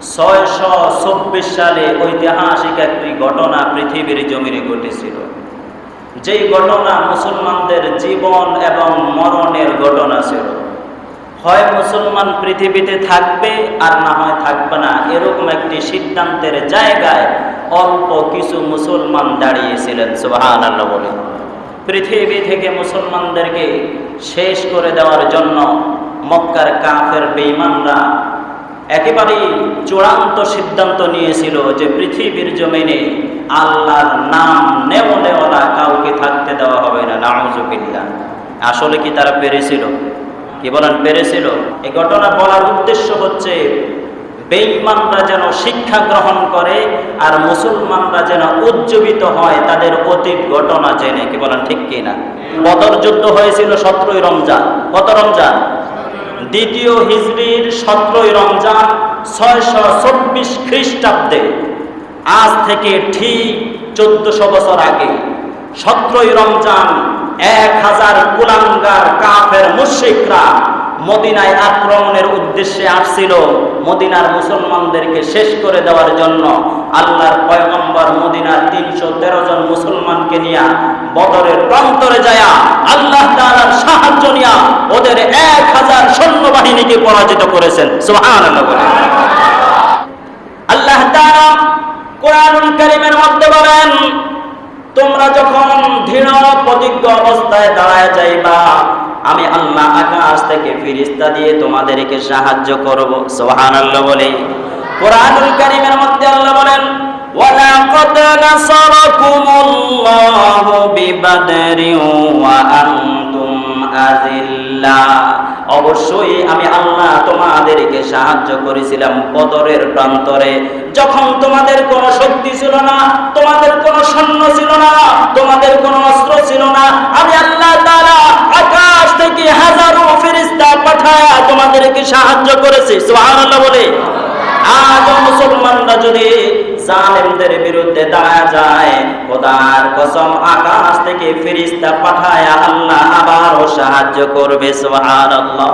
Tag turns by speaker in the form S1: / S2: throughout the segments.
S1: 624 সালে ঐতিহাসিক একটি ঘটনা পৃথিবীর জমিনে ঘটেছিল। যেই ঘটনা মুসলমানদের জীবন এবং মরণের ঘটনা ছিল। হয় মুসলমান পৃথিবীতে থাকবে আর না হয় থাকবে না, এরকম একটি সিদ্ধান্তের জায়গায় অল্প কিছু মুসলমান দাঁড়িয়েছিলেন। সুবহানাল্লাহ বলে। পৃথিবী থেকে মুসলমানদেরকে শেষ করে দেওয়ার জন্য মক্কার কাফের বেঈমানরা একেবারেই চূড়ান্ত সিদ্ধান্ত নিয়েছিল যে পৃথিবীর জমিনে আল্লাহর নাম নেওয়ালা কাউকে থাকতে দেওয়া হবে না। নাউযুবিল্লাহ। আসলে কি তারা পেরেছিল? কি বলেন, পেরেছিল? এই ঘটনা বলার উদ্দেশ্য হচ্ছে বেঈমানরা যেন শিক্ষা গ্রহণ করে আর মুসলমানরা যেন উজ্জীবিত হয় তাদের অতীত ঘটনা জেনে। কি বলেন, ঠিক কিনা? বদর যুদ্ধ হয়েছিল 17ই রমজান। কত রমজান? দ্বিতীয় হিজরির 17ই রমজান 624 খ্রিস্টাব্দে। আজ থেকে ঠিক 1400 বছর আগে 17ই রমজান 1000 কুলাঙ্গার কাফের মুশরিকরা মদিনায় আক্রমণের উদ্দেশ্যে আসছিল, মদিনার মুসলমানদেরকে শেষ করে দেওয়ার জন্য। আল্লাহর পয়গম্বর মদিনার 313 জন মুসলমানকে নিয়ে বদরের প্রান্তরে যায় আল্লাহ তাআলার সাহায্য নিয়ে ওদের 1000 সৈন্যবাহিনীকে পরাজিত করেছেন। সুবহানাল্লাহ বলে। আল্লাহ তাআলা কোরআনুল কারীমের মধ্যে বলেন, তোমরা যখন দৃঢ় প্রতিজ্ঞ অবস্থায় দাঁড়ায় যাইবা, আমি আল্লাহ আকাশ থেকে ফেরেশতা দিয়ে তোমাদেরকে সাহায্য করব। সুবহানাল্লাহ বলে। কোরআনুল কারীমের মধ্যে আল্লাহ বলেন, ওয়ালাকাদ নাসারাকুমুল্লাহু বিবাদরিন ওয়া আনতুম আযিল্লা। অবশ্যই আমি আল্লাহ তোমাদেরকে সাহায্য করেছিলাম বদরের প্রান্তরে, যখন তোমাদের কোনো শক্তি ছিল না, তোমাদের কোনো সৈন্য ছিল না, তোমাদের কোনো অস্ত্র ছিল না। আমি আল্লাহ তাআলা আকাশ থেকে হাজারো ফেরেশতা পাঠায়া তোমাদেরকে সাহায্য করেছি। সুবহানাল্লাহ বলে। আজ মুসলমানরা যদি জালেমদের বিরুদ্ধে দাঁড়ায় যায়, খোদার কসম আকাশ থেকে ফেরেশতা পাঠায়া আল্লাহ আবারও সাহায্য করবে। সুবহানাল্লাহ।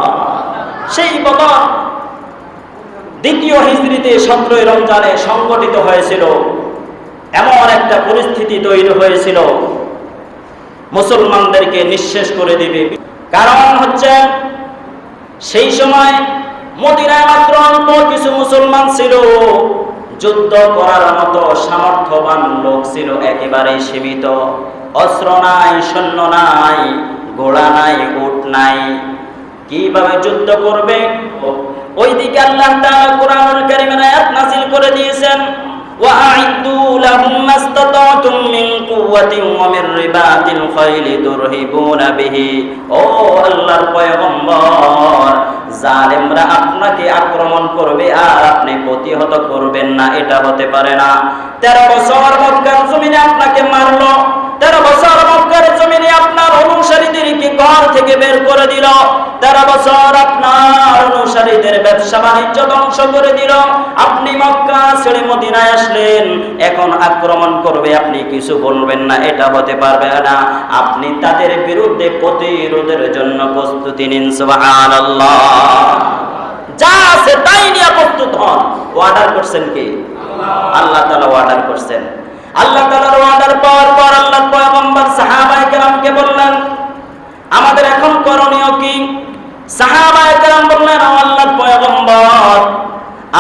S1: সেই বদর দ্বিতীয় হিজরিতে 17ই রমজানে সংগঠিত হয়েছিল। এমন একটা পরিস্থিতি তৈরি হয়েছিল মুসলমানদেরকে নিঃশেষ করে দিবে। কারণ হচ্ছে সেই সময় মদিনায় মাত্র অল্প কিছু মুসলমান ছিল, যুদ্ধ করার মতো সামর্থ্যবান লোক ছিল একেবারেই সীমিত। অস্ত্র নাই, সৈন্য নাই, ঘোড়া নাই, উট নাই, কিভাবে যুদ্ধ করবে? ওইদিকে আল্লাহ তাআলা কোরআনুল কারীমের আয়াত নাযিল করে দিয়েছেন, ওয়া'আইদ্দু লাহুম মাসতাতাতুম মিন কুওয়াতিন ওয়া মির রিবাতিল খাইলি তুরহিবুনা বিহি। ও আল্লাহর পয়গম্বর, জালেমরা আপনাকে আক্রমণ করবে আর আপনি প্রতিহত করবেন না, এটা হতে পারে না। 13 বছর মক্কার জমিনে আপনাকে মারলো, 13 বছর মক্কার জমিনে আপনার অনুসারীদেরকে ঘর থেকে বের করে দিল, 13 বছর আপনার অনুসারীদের ব্যবসা বাণিজ্য ধ্বংস করে দিল। আপনি মক্কা ছেড়ে মদিনায় আসলেন, এখন আক্রমণ করবে, আপনি কিছু বলবেন না, এটা হতে পারবে না। আপনি তাদের বিরুদ্ধে প্রতিরোধের জন্য প্রস্তুতি নিন। সুবহানাল্লাহ। যা আছে তাই নিয়ে প্রস্তুত হন। অর্ডার করছেন কি? আল্লাহ তাআলা অর্ডার করছেন। আল্লাহ তাআলার অর্ডার পাওয়ার পর আল্লাহর পয়গম্বর সাহাবায়ে কেরামকে বললেন, আমাদের এখন করণীয় কি? সাহাবায়ে কেরাম বললেন, আল্লাহর পয়গম্বর,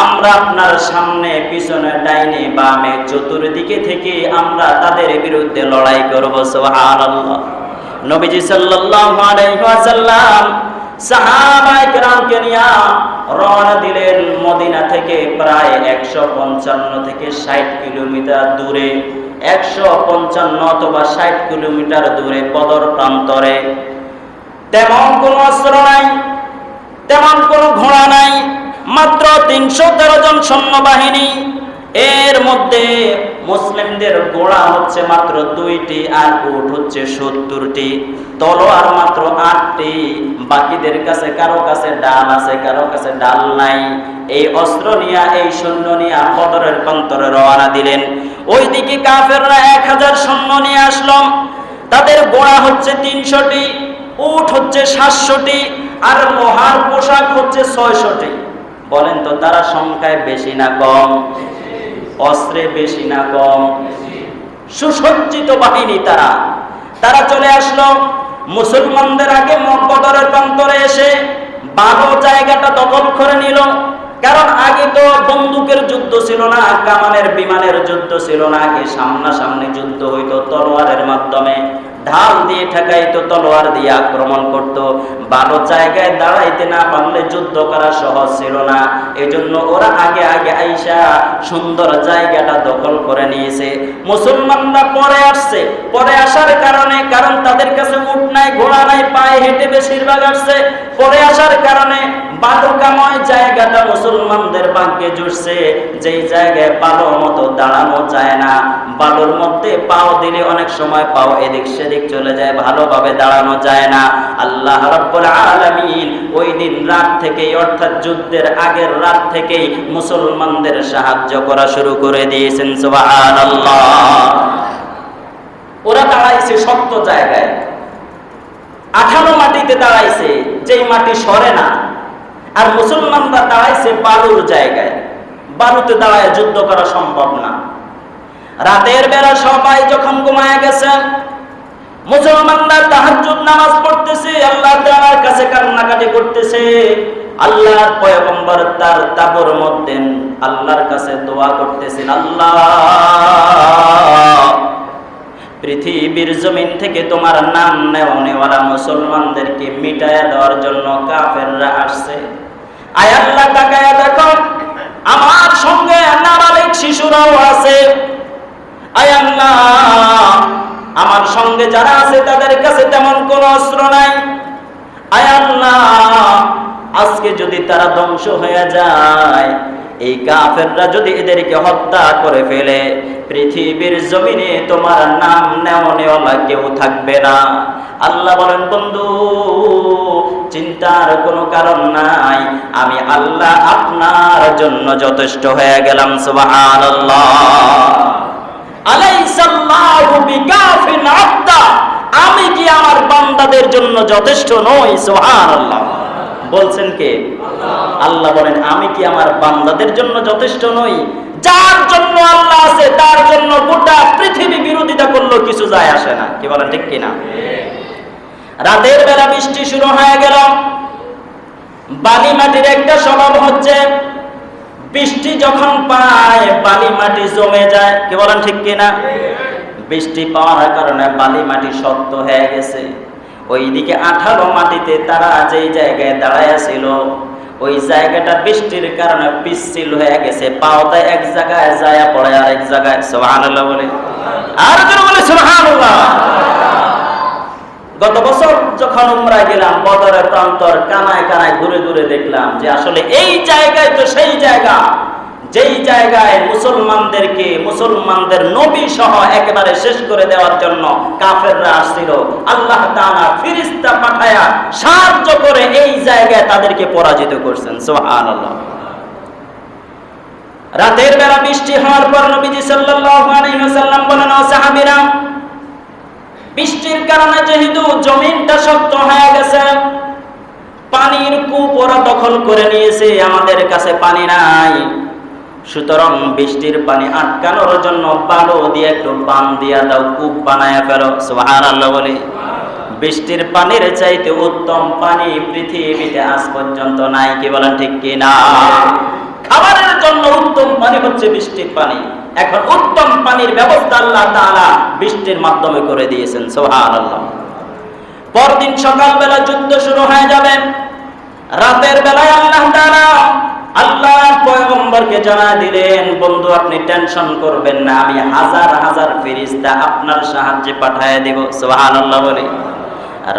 S1: আমরা আপনার সামনে, পিছনে, ডাইনে, বামে, চতুর্দিকে থেকে আমরা তাদের বিরুদ্ধে লড়াই করব। সুবহানাল্লাহ। নবীজি সাল্লাল্লাহু আলাইহি ওয়াসাল্লাম সাহাবায়ে কেরামকে নিয়ে রওনা দিলেন মদিনা থেকে প্রায় 155 থেকে 60 কিলোমিটার দূরে, 155 অথবা 60 কিলোমিটার দূরে বদর প্রান্তরে। তেমন কোনো অস্ত্র নাই, তেমন কোনো ঘোড়া নাই, মাত্র 313 জন সৈন্যবাহিনী। এর মধ্যে মুসলিমদের ঘোড়া হচ্ছে মাত্র 2টি আর উট হচ্ছে 70টি, তলোয়ার মাত্র 8টি। বাকিদের কাছে কারো কাছে ডাল আছে, কারো কাছে ডাল নাই। এই অস্ত্র নিয়ে, এই সৈন্য নিয়ে বদরের প্রান্তরে রওনা দিলেন। ওইদিকে কাফেররা 1000 সৈন্য নিয়ে আসলো, তাদের ঘোড়া হচ্ছে 300টি, উট হচ্ছে 700টি, আর লোহার পোশাক হচ্ছে 600টি। বলেন তো তারা সংখ্যায় বেশি না কম? অস্ত্রে বেশি না কম? সুসজ্জিত বাহিনী তারা চলে আসলো মুসলমানদের আগে বদরের প্রান্তরে এসে ভালো জায়গাটা দখল করে নিল। কারণ আগে তো বন্দুকের যুদ্ধ ছিল না, কামানের বিমানের যুদ্ধ ছিল না, আগে সামনাসামনি যুদ্ধ হইতো তলোয়ারের মাধ্যমে, ঢাল দিয়ে ঠেকাইতো, তলোয়ার দিয়ে আক্রমণ করত। ভালো জায়গায় দাঁড়াইতে না পারলে যুদ্ধ করা সহজ ছিল না। এজন্য ওরা আগে আগে আইসা সুন্দর জায়গাটা দখল করে নিয়েছে। মুসলমানরা পরে আসছে, পরে আসার কারণ তাদের কাছে উট নাই, ঘোড়া নাই, পায়ে হেঁটে বেশিরভাগ আসছে। পরে আসার কারণে বালুকাময় জায়গাটা মুসলমানদের ভাগ্যে জুটছে, যেই জায়গায় ভালো মতো দাঁড়ানো যায় না। বালুর মধ্যে পাও দিলে অনেক সময় পাও এদিক সেদিক চলে যায়, ভালোভাবে দাঁড়ানো যায় না। আল্লাহ রাব্বুল আলামিন ওই দিন রাত থেকেই, অর্থাৎ যুদ্ধের আগের রাত থেকেই মুসলমানদের সাহায্য করা শুরু করে দিয়েছেন। সুবহানাল্লাহ। ওরা দাঁড়াইছে শক্ত জায়গায়, আঠালো মাটিতে দাঁড়াইছে, যেই মাটি সরে না। আর মুসলমানরা দাঁড়াইছে বালুর জায়গায়, বালুতে দাঁড়ায় যুদ্ধ করা সম্ভব না। রাতের বেলা সবাই যখন ঘুমায় গেছে, মুসলমানরা তাহাজ্জুদ নামাজ পড়তেছে, আল্লাহ তাআলার কাছে কান্নাকাটি করতেছে। আল্লাহর পয়গম্বর তার তাবুর মধ্যে আল্লাহর কাছে দোয়া করতেছেন, আল্লাহ পৃথিবীর জমিন থেকে তোমার নাম নেওয়ালা মুসলমানদেরকে মিটায়া দেওয়ার জন্য কাফেররা আসছে। আয় আল্লাহ তাকায়া দেখো, আমার সঙ্গে নাবালিগ শিশুরাও আছে। আয় আল্লাহ আমার সঙ্গে যারা আছে তাদের কাছে তেমন কোনো অস্ত্র নাই। আয় আল্লাহ আজকে যদি তারা ধ্বংস হয়ে যায়, এই কাফেররা যদি এদেরকে হত্যা করে ফেলে, পৃথিবীর জমিনে তোমার নাম নেওয়ালা কেউ থাকবে না। আল্লাহ বলেন, বন্ধু চিন্তার কোনো কারণ নাই, আমি আল্লাহ আপনার জন্য যথেষ্ট হয়ে গেলাম। সুবহানাল্লাহ। আলাইসাল্লাহু বিকাফিন আবদা, আমি কি আমার বান্দাদের জন্য যথেষ্ট নই? সুবহানাল্লাহ। বলছেন কে? আল্লাহ বলেন, আমি কি আমার বান্দাদের জন্য যথেষ্ট নই? যার জন্য আল্লাহ আছে তার জন্য গোটা পৃথিবী বিরোধিতা করলেও কিছু যায় আসে না। কি বলেন, ঠিক কিনা? রাতের বেলা বৃষ্টি শুরু হয়ে গেল। বালি মাটির একটা স্বভাব হচ্ছে, বৃষ্টি যখন পায় বালি মাটি জমে যায়। কি বলেন, ঠিক কিনা? বৃষ্টি পাওয়ার কারণে বালি মাটি শক্ত হয়ে গেছে। ওইদিকে আঠালো মাটিতে তারা যেই জায়গায় দাঁড়ায় ছিল, ওই জায়গাটা বৃষ্টির কারণে পিচ্ছিল হয়ে গেছে। পাওটা এক জায়গায় যায় পড়ে আর এক জায়গায়। সুবহানাল্লাহ বলে, আর জোরে বলে সুবহানাল্লাহ। গত বছর যখন উমরায় গেলাম, বদরের প্রান্তর কানায় কানায় ঘুরে ঘুরে দেখলাম যে আসলে এই জায়গায় তো সেই জায়গা, যেই জায়গায় মুসলমানদের নবী সহ একেবারে শেষ করে দেওয়ার জন্য কাফেররা আসছিল। আল্লাহ তাআলা ফেরেশতা পাঠায়া সাহায্য করে এই জায়গায় তাদেরকে পরাজিত করছেন। সুবহানাল্লাহ। রাতের বেলা বৃষ্টি হওয়ার পর নবীজি সাল্লাল্লাহু আলাইহি ওয়াসাল্লাম বলেন, ও সাহাবীরা, বৃষ্টির কারণে যেহেতু জমিনটা শক্ত হয়ে গেছে, পানির কূপ ওরা দখল করে নিয়েছে, আমাদের কাছে পানি নাই, সুতরাং বৃষ্টির পানি আটকানোর জন্য বালু দিয়ে একটু বান দিয়া দাও, কূপ বানায়া ফেলো। সুবহানাল্লাহ বলে, বৃষ্টির পানির চাইতে উত্তম পানি পৃথিবীতে আজ পর্যন্ত নাই। কি বলেন, ঠিক কিনা? খাবারের জন্য উত্তম পানি হচ্ছে বৃষ্টির পানি। এখন উত্তম পানির ব্যবস্থা আল্লাহ তাআলা বৃষ্টির মাধ্যমে করে দিয়েছেন। সুবহানাল্লাহ। পরদিন সকালবেলা যুদ্ধ শুরু হয়ে যাবে। রাতের বেলায় আল্লাহ তাআলা আল্লাহর পয়গম্বরকে জানায় দিলেন, বন্ধু আপনি টেনশন করবেন না, আমি হাজার হাজার ফেরেশতা আপনার সাহায্যে পাঠিয়ে দেব। সুবহানাল্লাহ বলে,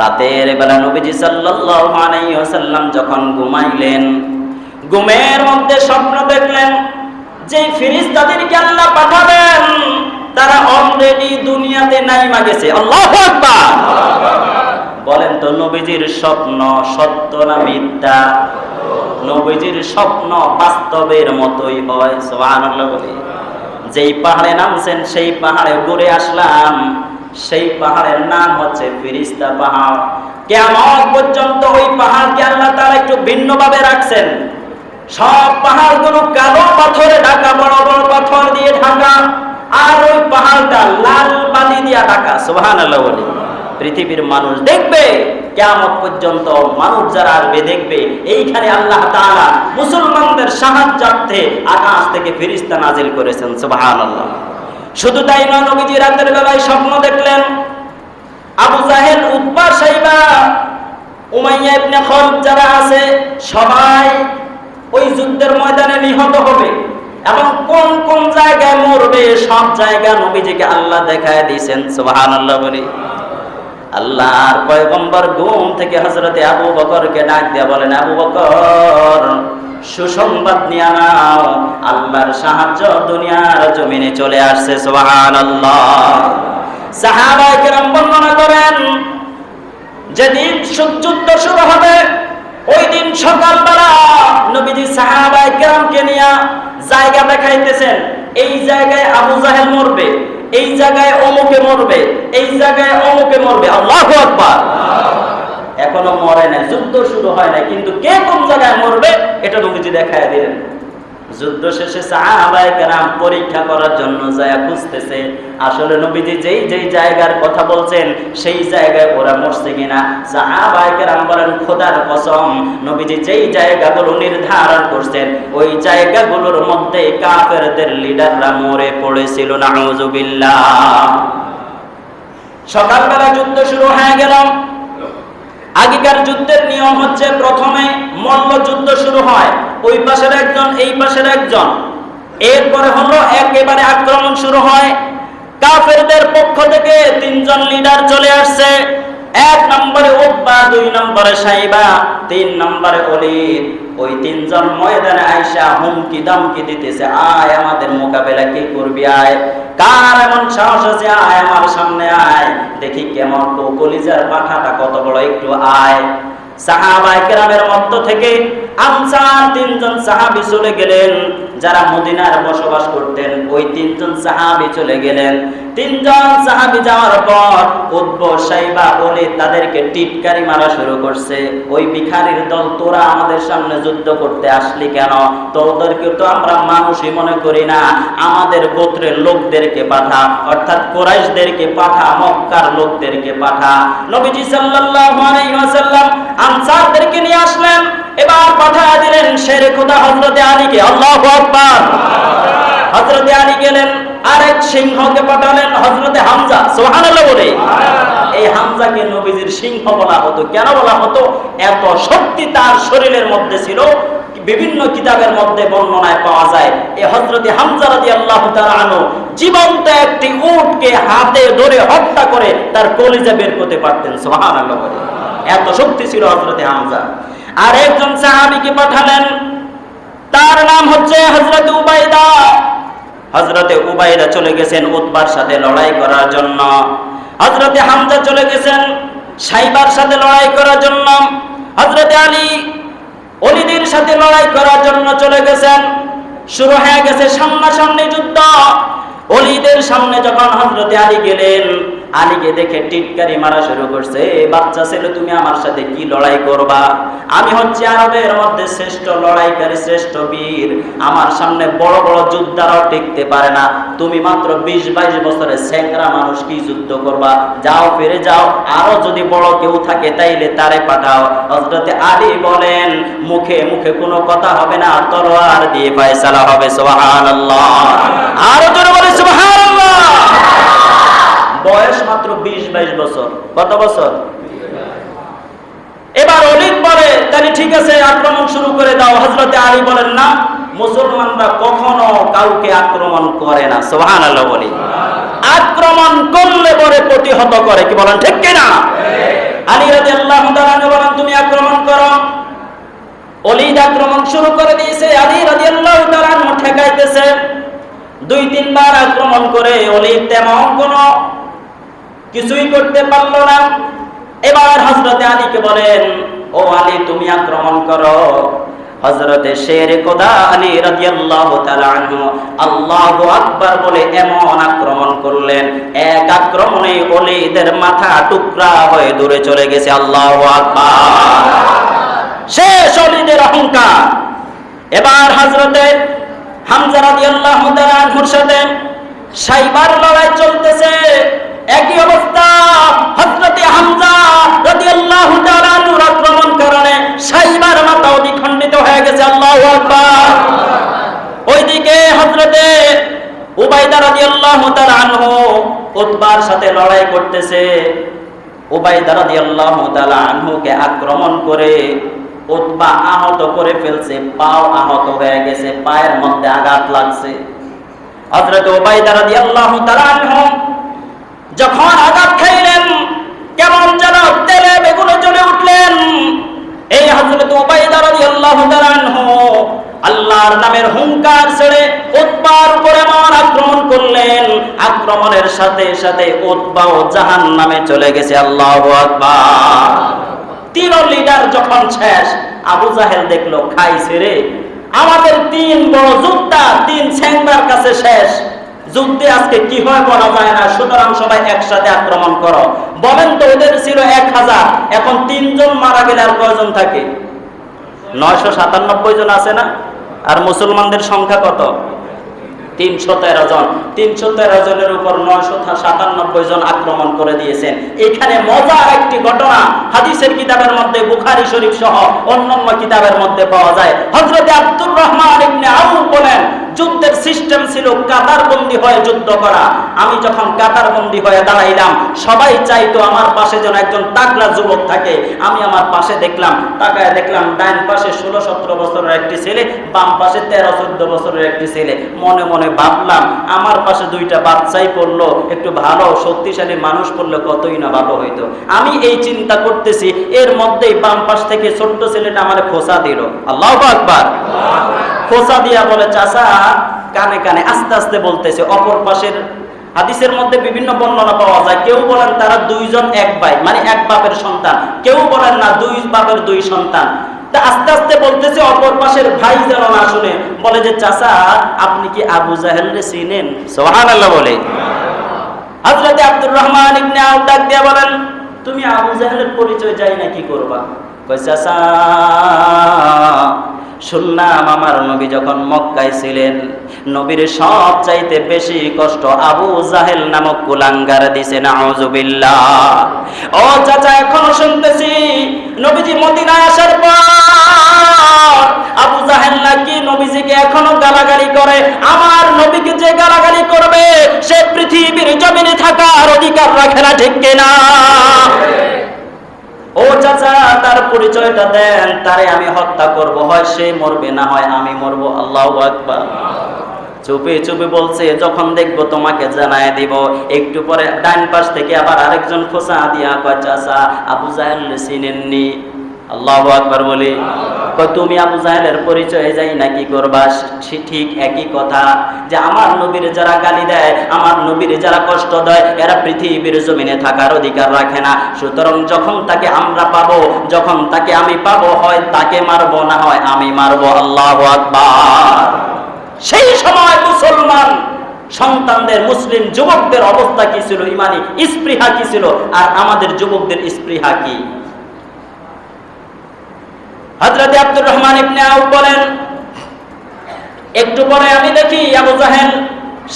S1: রাতের বেলা নবীজি সাল্লাল্লাহু আলাইহি ওয়াসাল্লাম যখন ঘুমাইলেন, ঘুমের মধ্যে স্বপ্ন দেখলেন যে ফেরেশতাদেরকে আল্লাহ পাঠাবেন, তারা অলরেডি দুনিয়াতে নাইমা গেছে। আল্লাহু আকবার। বলেন তো, নবীজির স্বপ্ন সত্য না মিথ্যা? নবীজির স্বপ্ন বাস্তবের মতোই হয়। সুবহানাল্লাহ বলে, যেই পাহাড়ে নামছেন সেই পাহাড়ে ঘুরে আসলাম, সেই পাহাড়ের নাম হচ্ছে ফেরেশতা পাহাড়। কিয়ামত পর্যন্ত ওই পাহাড়কে আল্লাহ তাআলা একটু ভিন্নভাবে রাখছেন। সব পাহাড়গুলো কালো পাথরে ঢাকা, বড় বড় পাথর দিয়ে ঢাকা, আর ওই পাহাড়টা লাল বালি দিয়ে ঢাকা। সুবহানাল্লাহ বলি। পৃথিবীর মানুষ দেখবে, কিয়ামত পর্যন্ত মানুষ যারা আসবে দেখবে এইখানে আল্লাহ তাআলা মুসলমানদের সাহায্যার্থে আকাশ থেকে ফেরেশতা নাজিল করেছেন। সুবহানাল্লাহ। শুধু তাই নয়, নবীজি রাতের বেলায় স্বপ্ন দেখলেন আবু জাহেল, উতবা, শাইবা, উমাইয়া ইবনে খালদ যারা আছে সবাই ওই যুদ্ধের ময়দানে নিহত হবে, এবং কোন কোন জায়গায় মরবে সব জায়গা নবীজিকে আল্লাহ দেখায় দিয়েছেন। সুবহানাল্লাহ বলি। আল্লাহর পয়গম্বর ঘুম থেকে হযরতে আবু বকরকে ডাক দিয়ে বলেন, আবু বকর, সুসংবাদ নিয়ে নাও, আল্লাহর সাহায্য দুনিয়ার জমিনে চলে আসছে। সুবহানাল্লাহ। সাহাবায়ে কেরাম বর্ণনা করেন, যেদিন যুদ্ধ শুরু হবে ওই দিন সকালবেলা নবীজি সাহাবায়ে কেরামকে নিয়ে জায়গা দেখাইতেছেন, এই জায়গায় আবু জাহেল মরবে, এই জায়গায় অমুকে মরবে, এই জায়গায় অমুকে মরবে। আল্লাহু আকবার। এখনো মরে নাই, যুদ্ধ শুরু হয় নাই, কিন্তু কে কোন জায়গায় মরবে এটা নবীজি দেখায় দিলেন। যুদ্ধ শেষে সাহাবায়ে কেরাম পরীক্ষা করার জন্য যায় খুঁজতেছে আসলে নবীজি যেই যেই জায়গার কথা বলছেন সেই জায়গায় ওরা মরছে কিনা। সাহাবায়ে কেরাম বলেন, খোদার কসম, নবীজি যেই জায়গাগুলো নির্ধারণ করছেন ওই জায়গাগুলোর মধ্যে কাফেরদের লিডাররা মরে পড়েছিল। নাউযুবিল্লাহ। সকালবেলা যুদ্ধ শুরু হয়ে গেল। আগেকার যুদ্ধের নিয়ম হচ্ছে প্রথমে মল্ল যুদ্ধ শুরু হয়, ওই পাশের একজন এই পাশের একজন, এরপরে হলো একেবারে আক্রমণ শুরু হয়। কাফেরদের পক্ষ থেকে তিনজন লিডার চলে আসছে, 1 নম্বরে উতবা, 2 নম্বরে শাইবা, 3 নম্বরে ওলীদ। ওই তিনজন ময়দানে আয়েশা হুমকি দামকি দিতেছে, আয় আমাদের মোকাবেলা কে করবি, আয়, কার এমন সাহস আছে, আয় আমার সামনে আয়, দেখি কেমন কলিজার পাঠাটা কত বড়, একটু আয়। সাহাবায়ে কেরামের মধ্য থেকে আনসার 3 জন সাহাবী চলে গেলেন, যারা মদিনার বসবাস করতেন ওই 3 জন সাহাবী চলে গেলেন। 3 জন সাহাবী যাওয়ার পর উতবা, শাইবা, ওলীদ তাদেরকে টিটকারি মারা শুরু করছে, ওই ভিখারির দল, তোরা আমাদের সামনে যুদ্ধ করতে আসলি কেন, তোদেরকে তো আমরা মানুষই মনে করি না, আমাদের গোত্রের লোকদেরকে পাঠা, অর্থাৎ কুরাইশদেরকে পাঠা, মক্কার লোকদেরকে পাঠা। নবীজি সাল্লাল্লাহু আলাইহি ওয়াসাল্লাম আনসারদেরকে নিয়ে আসলেন, এবার পাঠিয়ে দিলেন শেরে খোদা হযরতে আলীকে। আল্লাহু আকবার। হযরতে আলী গেলেন, আরেক সিংহকে পাঠালেন হযরতে হামজা। সুবহানাল্লাহ বলে। এই হামজাকে নবীজির সিংহ বলা হতো। কেন বলা হতো? এত শক্তি তার শরীরের মধ্যে ছিল। বিভিন্ন কিতাবের মধ্যে বর্ণনায় পাওয়া যায় এই হযরতে হামজা রাদিয়াল্লাহু তাআলা আনহু জীবন্ত একটি উটকে হাতে ধরে হত্যা করে তার কলিজা বের করতে পারতেন। সুবহানাল্লাহ বলে। এত শক্তি ছিল হযরতে হামজা। আর একজন সাহাবীকে পাঠালেন, তার নাম হচ্ছে হযরত উবাইদা। হযরতে উবাইদা চলে গেছেন উতবার সাথে লড়াই করার জন্য, হযরতে হামজা চলে গেছেন শাইবার সাথে লড়াই করার জন্য, হযরতে আলী ওলীদের সাথে লড়াই করার জন্য চলে গেছেন। শুরু হয়ে গেছে সামনাসামনি যুদ্ধ। ওলীদের সামনে যখন হযরতে আলী গেলেন, আলীকে দেখে টিটকারি মারা শুরু করছে, বাচ্চা ছেলে তুমি আমার সাথে কি লড়াই করবা, আমি হচ্ছে আরবের মধ্যে শ্রেষ্ঠ লড়াইকারী, শ্রেষ্ঠ বীর, আমার সামনে বড় বড় যোদ্ধারাও টিকতে পারে না, তুমি মাত্র 20-22 বছরের ছেঁকড়া মানুষ কি যুদ্ধ করবা, যাও ফিরে যাও, আরো যদি বড় কেউ থাকে তাইলে তারে পাঠাও। হযরতে আলী বলেন, মুখে মুখে কোনো কথা হবে না, তলোয়ার দিয়ে ফয়সালা হবে। সুবহানাল্লাহ। আরো জোরে বলে সুবহানাল্লাহ। বয়স মাত্র 20-22 বছর। কত বছর? এবার ওলীদ বলে, তাহলে ঠিক আছে আক্রমণ শুরু করে দাও। হযরতে আলী বলেন, না, মুসলমানরা কখনো কাউকে আক্রমণ করে না। সুবহানাল্লাহ বলি। আক্রমণ করলে পরে প্রতিহত করে। কি বলেন ঠিক কিনা? আলী রাদিয়াল্লাহু তাআলা বলেন, তুমি আক্রমণ করো। ওলীদ আক্রমণ শুরু করে দিয়েছে, আলী রাদিয়াল্লাহু তাআলা ঠেকাইতেছে। 2-3 বার আক্রমণ করে ওলীদ তেমন কোনো কিছুই করতে পারলো না। এবার হযরতে আলীকে বলেন, ও আলী তুমি আক্রমণ করো। হযরতে শেরে খোদা আলী রাদিয়াল্লাহু তাআলা আনহু আল্লাহু আকবার বলে এমন আক্রমণ করলেন, এক আক্রমণে ওলীদের মাথা টুকরা হয়ে দূরে চলে গেছে। আল্লাহু আকবার। শেষ ওলীদের অহংকার। এবার হযরতে হামজা রাদিয়াল্লাহু তাআলা আনহুর সাথে সাইবার লড়াই চলতেছে। একই অবস্থা, হযরতে হামজা রাদিয়াল্লাহু তাআলা আনহুর আক্রমণ কারণে সাইবার মাথাও দ্বিখণ্ডিত হয়ে গেছে। আল্লাহু আকবার। ওইদিকে হযরতে উবাইদা রাদিয়াল্লাহু তাআলা আনহু উতবার সাথে লড়াই করতেছে। উবাইদা রাদিয়াল্লাহু তাআলা আনহুকে আক্রমণ করে উতবা আহত করে ফেলছে, পাও আহত হয়ে গেছে, পায়ের মধ্যে আঘাত লাগছে। হযরত উবাইদা রাদিয়াল্লাহু তাআলা আনহু যখন আঘাত খাইলেন, কেমন যেন তেলে বেগুনে জ্বলে উঠলেন। এই হযরত উবাইদা রাদিয়াল্লাহু তাআলা আনহু আল্লাহর নামের হুঙ্কার ছেড়ে উতবার উপরে এমন আক্রমণ করলেন, আক্রমণের সাথে সাথে উতবাও জাহান্নামে চলে গেছে। আল্লাহু আকবার। তিন লিডার যখন শেষ, আবু জাহেল দেখলো খাইছে রে, আমাদের তিন বড় যোদ্ধা তিন ছেঙ্গার কাছে শেষ, যুদ্ধে আজকে কি হয় বলা যায় না, সুতরাং সবাই একসাথে আক্রমণ করো। বলেন তো, ওদের ছিল 1000, এখন 3 জন মারা গেলে আর কয়জন থাকে? 997 জন আছে না? আর মুসলমানদের সংখ্যা কত? 313 জন। 313 জনের উপর 997 জন আক্রমণ করে দিয়েছেন। এখানে মজার একটি ঘটনা হাদিসের কিতাবের মধ্যে, বুখারী শরীফ সহ অন্যান্য কিতাবের মধ্যে পাওয়া যায়। হযরত আব্দুর রহমান ইবনে আউফ বলেন, যুদ্ধের সিস্টেম ছিল কাতারবন্দি হয়ে যুদ্ধ করা। আমি যখন কাতারবন্দি হয়ে দাঁড়াইলাম, সবাই চাইতো আমার পাশে যেন একজন তাগড়া যুবক থাকে। আমি আমার পাশে দেখলাম, তাকায় দেখলাম ডান পাশে 16-17 বছরের একটি ছেলে, বাম পাশে 13-14 বছরের একটি ছেলে। মনে মনে ভাবলাম, আমার পাশে 2টা বাচ্চাই পড়লো, একটু ভালো শক্তিশালী মানুষ পড়লে কতই না ভালো হইতো। আমি এই চিন্তা করতেছি, এর মধ্যেই বাম পাশ থেকে ছোট্ট ছেলেটা আমার খোঁচা দিল। আল্লাহু আকবার। খোঁচা দিয়া বলে, চাচা, কানে কানে আস্তে আস্তে বলতেছে। অপর পাশের হাদিসের মধ্যে বিভিন্ন বর্ণনা পাওয়া যায়। কেউ বলেন তারা 2 জন এক ভাই, মানে এক বাপের সন্তান। কেউ বলেন না, 2 বাপের 2 সন্তান। তা আস্তে আস্তে বলতেছে, অপর পাশের ভাই যেন না শুনে, বলে যে, চাচা, আপনি কি আবু জাহেলকে চিনেন? সুবহানাল্লাহ বলে। হযরত আব্দুর রহমান ইবনে আউফ ডাক দিয়া বলেন, তুমি আবু জাহেলের পরিচয় জানি না, কি করবা? কই, চাচা, শুনলাম আমার নবী যখন মক্কায় ছিলেন, নবীর সব চাইতে বেশি কষ্ট আবু জাহেল নামক কুলাঙ্গার দিছে। নাউজুবিল্লাহ। ও চাচা, এখনো শুনতেছি নবীজি মদিনায় আসার পর আবু জাহেল নাকি নবীজিকে এখনো গালাগালি করে। আমার নবীকে যে গালাগালি করবে, সে পৃথিবীর জমিনে থাকার অধিকার রাখে না, ঠিক কিনা? ও চাচা, তার পরিচয়টা দেন, তারে আমি হত্যা করব, হয় সে মরবে, না হয় আমি মরব। আল্লাহু আকবার। চুপে চুপে বলছে, যখন দেখবো তোমাকে জানায় দিব। একটু পরে ডান পাশ থেকে আবার আরেকজন খোঁচা দিয়া কয়, চাচা, আবু জাহেল চিনেননি? আল্লাহু আকবার বলি। কয়, তুমি আবু জাহেলের পরিচয় যাই না, কি করবা? ঠিক একই কথা, যে আমার নবীর যারা গালি দেয়, আমার নবীর যারা কষ্ট দেয়, এরা পৃথিবীর জমিনে থাকার অধিকার রাখে না। সুতরাং যখন তাকে আমরা পাবো, যখন তাকে আমি পাবো, হয় তাকে মারবো, না হয় আমি মারবো। আল্লাহু আকবার। সেই সময় মুসলমান সন্তানদের, মুসলিম যুবকদের অবস্থা কি ছিল, ইমানি স্পৃহা কি ছিল, আর আমাদের যুবকদের স্পৃহা কি? হযরত আব্দুর রহমান ইবনে আউফ বলেন, একটু পরে আমি দেখি আবু জাহেল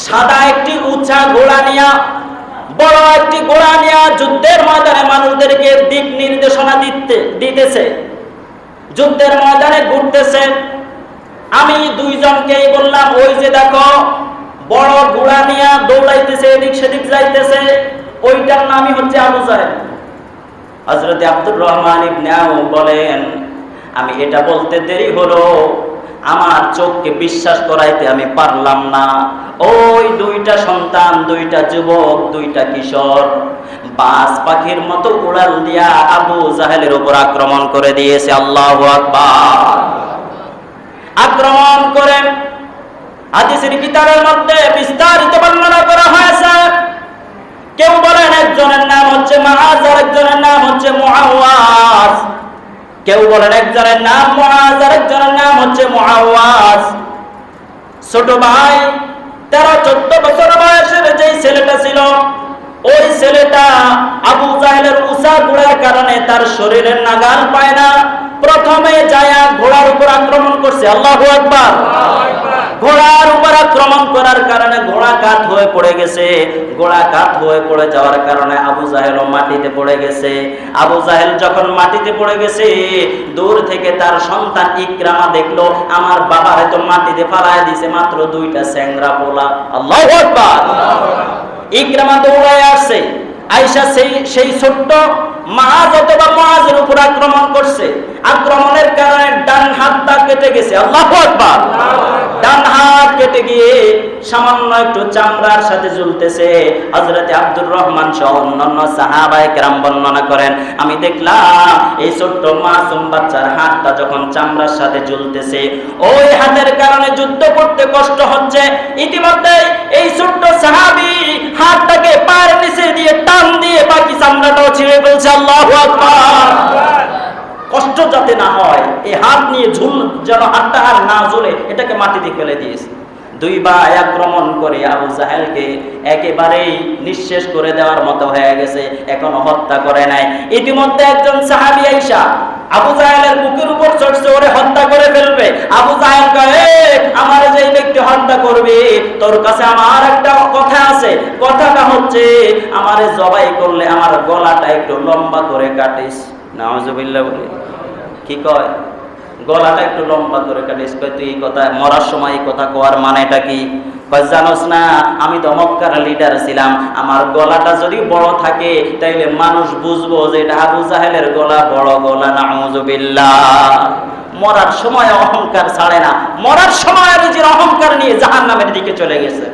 S1: সাদা একটি উঁচা ঘোড়া নিয়া, বড় একটি ঘোড়া নিয়া যুদ্ধের ময়দানে মানুষদেরকে দিক নির্দেশনা দিতেছে, যুদ্ধের ময়দানে ঘুরতেছে। আমি 2 জনকেই বললাম, ওই যে দেখো, বড় ঘোড়া নিয়া দৌড়াইতেছে, এদিক সেদিক যাইতেছে, ওইটার নামই হচ্ছে আবু জাহেল। হযরত আব্দুর রহমান ইবনে আউফ বলেন, আমি এটা বলতে দেরি হলো, আমার চোখকে বিশ্বাস করাইতে আমি পারলাম না। ওই 2টা সন্তান, 2টা যুবক, 2টা কিশোর বাজ পাখির মতো উড়াল দিয়া আবু জাহেলের উপর আক্রমণ করে দিয়েছে। আল্লাহু আকবার। আক্রমণ করে হাদিসের কিতাবের মধ্যে বিস্তারিত বর্ণনা করা হয়েছে। কেউ বলেন একজনের নাম হচ্ছে মুআজ, আর একজনের নাম হচ্ছে মুআওয়াজ। কেউ বলেন একজনের নাম মুআজ, আর একজনের নাম হচ্ছে মুআওয়াজ। ছোট ভাই 13-14 বছর বয়সের যেই ছেলেটা ছিল, ওই ছেলেটা আবু জাহেলের উঁচা ঘোড়ার কারণে তার শরীরের নাগাল পায় না। প্রথমে যায়া ঘোড়ার উপর আক্রমণ করছে। আল্লাহু আকবার। ঘোড়ার উপর আক্রমণ করার কারণে ঘোড়া কাত হয়ে পড়ে গেছে। ঘোড়া কাত হয়ে পড়ে যাওয়ার কারণে আবু জাহেলও মাটিতে পড়ে গেছে। আবু জাহেল যখন মাটিতে পড়ে গেছে, দূর থেকে তার সন্তান ইকরামা দেখলো আমার বাবা হয়তো মাটিতে ফালায় দিছে মাত্র দুইটা চ্যাংড়া পোলা। আল্লাহু আকবার। ইকরামা দৌড়ায় আসছে, আয়েশা সেই ছোট্ট মাআজ অথবা মুআজের উপর আক্রমণ করছে। আক্রমণের কারণে ডান হাতটা কেটে গেছে। আল্লাহু আকবার। ডান হাত কেটে গিয়ে সামান্য একটু চামড়ার সাথে ঝুলতেছে। হযরতে আব্দুর রহমান সহ অন্যান্য সাহাবায়ে কেরাম বর্ণনা করেন, আমি দেখলাম এই ছোট্ট মাসুম বাচ্চার হাতটা যখন চামড়ার সাথে ঝুলতেছে, ওই হাতের কারণে যুদ্ধ করতে কষ্ট হচ্ছে। ইতিমধ্যে এই ছোট্ট সাহাবী হাতটাকে পায়ের নিচে দিয়ে টান দিয়ে বাকি চামড়াটাও ছিঁড়ে ফেলছে। আল্লাহু আকবার। কষ্ট যাতে না হয় এই হাত নিয়ে যেন হাতটা আর না ঝুলে এটাকে মাটিতে ফেলে দিয়েছে। দুই ভাই আক্রমণ করে আবু জাহেলকে একেবারেই নিঃশেষ করে দেওয়ার মতো হয়ে গেছে, এখনো হত্যা করে নাই। ইতিমধ্যে একজন সাহাবী আয়েশা আবু জাহেলের বুকের উপর চড়ছে, ওরে হত্যা করে ফেলবে। আবু জাহেল কয়, আমার যে ব্যক্তি হত্যা করবে তোর কাছে আমার একটা কথা আছে, কথাটা হচ্ছে আমারে জবাই করলে আমার গলাটা একটু লম্বা করে কাটিস। নাউজুবিল্লাহ বলে কি কয়, গলাটা একটু লম্বা করে কাটিস। কয় তুই এই কথা মরার সময় এই কথা কোয়ার মানেটা কি? কয় জানোস না আমি তো মক্কার লিডার ছিলাম, আমার গলাটা যদি বড় থাকে তাইলে মানুষ বুঝবো যে এটা আবু জাহেলের গলা বড় গলা। নাউজুবিল্লাহ। মরার সময় অহংকার ছাড়ে না, মরার সময় নিজের অহংকার নিয়ে জাহান্নামের দিকে চলে গেছে।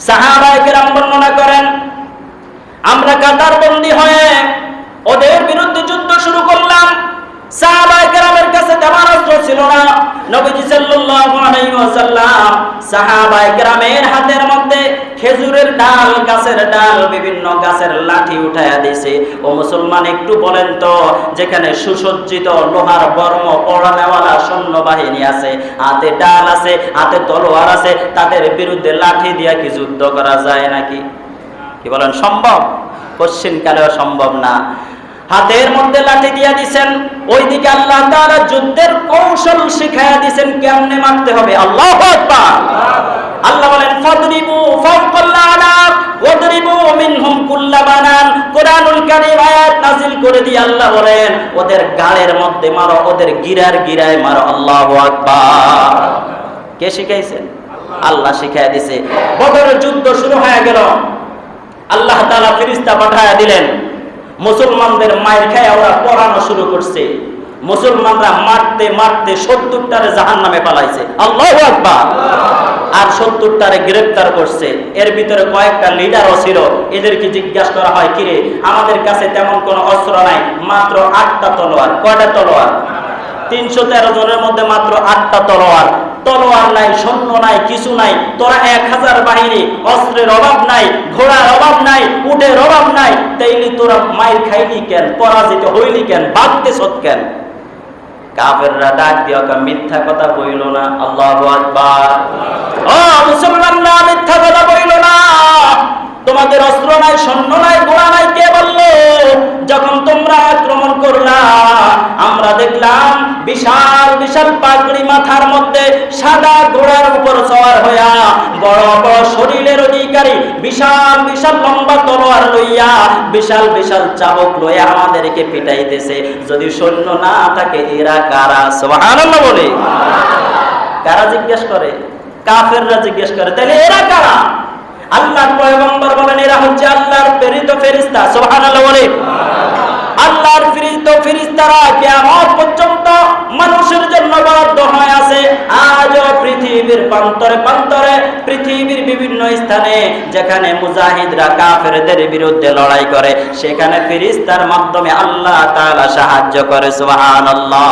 S1: সাহাবায়ে কেরাম বর্ণনা করেন, আমরা কাতারবন্দি হয়ে ওদের বিরুদ্ধে যুদ্ধ শুরু করলাম। সাহাবায়ে কেরামের কাছে তেমন অস্ত্র ছিল না। নবীজি সাল্লাল্লাহু আলাইহি ওয়াসাল্লাম সাহাবায়ে কেরামের হাতের মধ্যে খেজুরের ডাল, গাছের ডাল, বিভিন্ন গাছের লাঠি উঠায়া দিয়েছে। ও মুসলমান একটু বলেন তো, যেখানে সুসজ্জিত লোহার বর্ম পরানেওয়ালা সৈন্যবাহিনী আছে, হাতে ডাল আছে, হাতে তলোয়ার আছে, তাদের বিরুদ্ধে লাঠি দিয়া কি যুদ্ধ করা যায় নাকি? কি বলেন, সম্ভব? কোশ্চিন কালেও সম্ভব না। হাতের মধ্যে লাঠি দিয়া দিবেন, ওইদিকে আল্লাহ তাআলা যুদ্ধের কৌশল শিখায়া দিবেন কেমনে মারতে হবে। আল্লাহু আকবার। আল্লাহ বলেন ফাদরিবু ফাওকাল আনাক ওয়াদরিবু মিনহুম কুল্লা বানান। কুরআনুল কারীম আয়াত নাযিল করে দিয়ে আল্লাহ বলেন ওদের গালের মধ্যে মারো, ওদের গিরার গিরায় মারো। আল্লাহু আকবার। কে শিখাইছেন? আল্লাহ শিখায়া দিয়েছে। বদরের যুদ্ধ শুরু হয়ে গেল, আল্লাহ তাআলা ফেরেশতা পাঠায়া দিলেন। মুসলমানদের মাইর খায় ওরা পড়ানো শুরু করছে। মুসলমানরা মারতে মারতে 70টারে জাহান্নামে পালাইছে। আল্লাহু আকবার। আর 70টারে গ্রেফতার করছে। এর ভিতরে কয়েকটা লিডারও ছিল। এদেরকে জিজ্ঞাসা করা হয়, কিরে আমাদের কাছে তেমন কোনো অস্ত্র নাই, মাত্র 8টা তলোয়ার। কয়টা তলোয়ার? 313 জনের মধ্যে মাত্র 8টা তলোয়ার। তলোয়ার নাই, সৈন্য নাই, কিছু নাই। তোরা 1000 বাহিনী, অস্ত্রের অভাব নাই, ঘোড়ার অভাব নাই, উটের অভাব নাই, তাইলে তোরা মাইর খাইলি কেন, পরাজিত হইলি কেন, ভাগতেছত কেন? কাফেররা ডাক দিয়া মিথ্যা কথা বইল না। আল্লাহু আকবার। ও মুসলমানরা, মিথ্যা কথা বইল না। তোমাদের অস্ত্র নাই, সৈন্য নাই, ঘোড়া নাই, কে বললো? যখন তোমরা আক্রমণ করলা আমরা দেখলাম বিশাল বিশাল পাগড়ি মাথার মধ্যে, সাদা ঘোড়ার উপর সওয়ার হইয়া, বড় বড় শরীরের অধিকারী, বিশাল বিশাল লম্বা তলোয়ার লইয়া, বিশাল বিশাল চাবুক লইয়া আমাদেরকে পিটাইতেছে। যদি সৈন্য না থাকে এরা কারা? সুবহানাল্লাহ বলে। কারা জিজ্ঞেস করে? কাফেররা জিজ্ঞেস করে, তাহলে এরা কারা? আল্লাহর পয়গম্বর বলেন এরা হচ্ছে আল্লাহর প্রেরিত ফেরেশতা। সুবহানাল্লাহ বলে। আল্লাহর প্রেরিত ফেরেশতারা কিয়ামত পর্যন্ত মানুষের জন্য বরাদ্দ হয়ে আছে। আজও পৃথিবীর প্রান্তরে প্রান্তরে, পৃথিবীর বিভিন্ন স্থানে যেখানে মুজাহিদরা কাফেরদের বিরুদ্ধে লড়াই করে, সেখানে ফেরেশতার মাধ্যমে আল্লাহ তাআলা সাহায্য করে। সুবহানাল্লাহ।